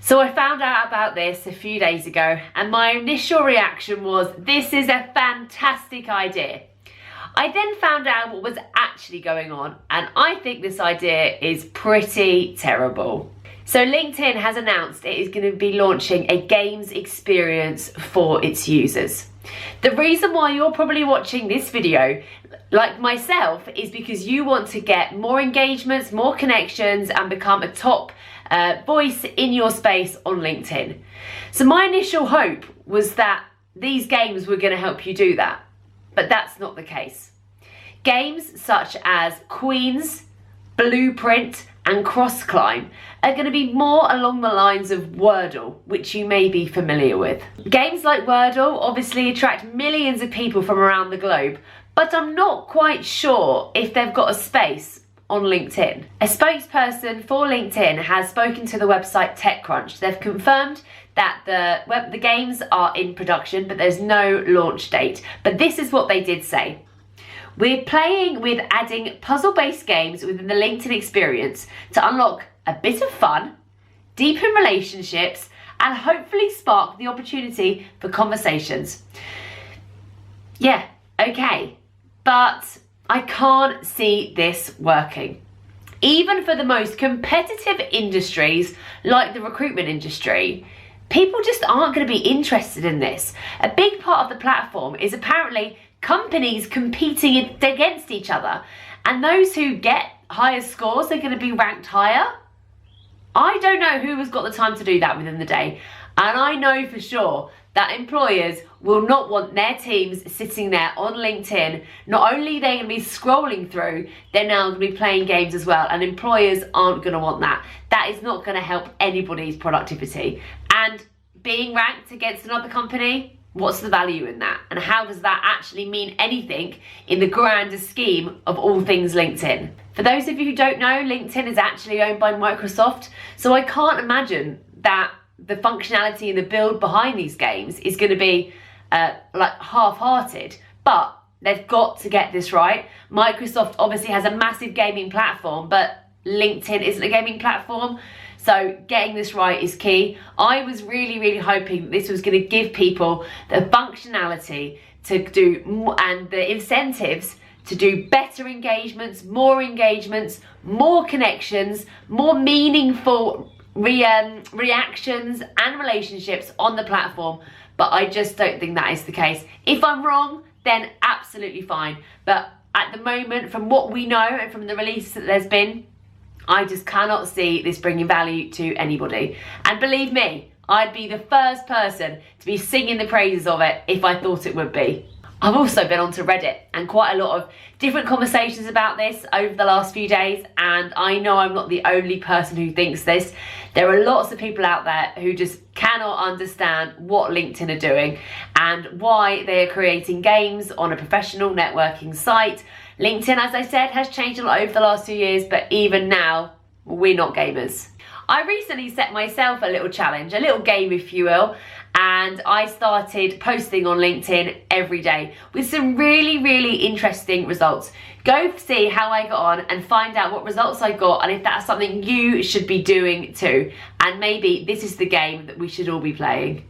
So I found out about this a few days ago, and my initial reaction was, this is a fantastic idea. I then found out what was actually going on, and I think this idea is pretty terrible. So LinkedIn has announced it is going to be launching a games experience for its users. The reason why you're probably watching this video, like myself, is because you want to get more engagements, more connections, and become a top voice in your space on LinkedIn. So my initial hope was that these games were going to help you do that, but that's not the case. Games such as Queens, Blueprint, and Cross Climb are going to be more along the lines of Wordle, which you may be familiar with. Games like Wordle obviously attract millions of people from around the globe, but I'm not quite sure if they've got a space on LinkedIn. A spokesperson for LinkedIn has spoken to the website TechCrunch. They've confirmed that the games are in production, but there's no launch date. But this is what they did say. We're playing with adding puzzle-based games within the LinkedIn experience to unlock a bit of fun, deepen relationships, and hopefully spark the opportunity for conversations. Yeah, okay, but I can't see this working. Even for the most competitive industries like the recruitment industry, people just aren't going to be interested in this. A big part of the platform is apparently companies competing against each other, and those who get higher scores are going to be ranked higher. I don't know who has got the time to do that within the day, and I know for sure that employers will not want their teams sitting there on LinkedIn. Not only are they going to be scrolling through, they're now going to be playing games as well, and employers aren't going to want that. That is not going to help anybody's productivity. And being ranked against another company, what's the value in that? And how does that actually mean anything in the grander scheme of all things LinkedIn? For those of you who don't know, LinkedIn is actually owned by Microsoft, so I can't imagine that the functionality and the build behind these games is going to be like half-hearted, but they've got to get this right. Microsoft obviously has a massive gaming platform, but LinkedIn isn't a gaming platform. So getting this right is key. I was really hoping that this was going to give people the functionality to do and the incentives to do better engagements, more connections, more meaningful reactions and relationships on the platform. But I just don't think that is the case. If I'm wrong, then absolutely fine. But at the moment, from what we know and from the release that there's been, I just cannot see this bringing value to anybody. And believe me, I'd be the first person to be singing the praises of it if I thought it would be. I've also been onto Reddit and quite a lot of different conversations about this over the last few days, and I know I'm not the only person who thinks this. There are lots of people out there who just cannot understand what LinkedIn are doing and why they are creating games on a professional networking site. LinkedIn, as I said, has changed a lot over the last 2 years, but even now, we're not gamers. I recently set myself a little challenge, a little game if you will, and I started posting on LinkedIn every day with some really interesting results. Go see how I got on and find out what results I got and if that's something you should be doing too. And maybe this is the game that we should all be playing.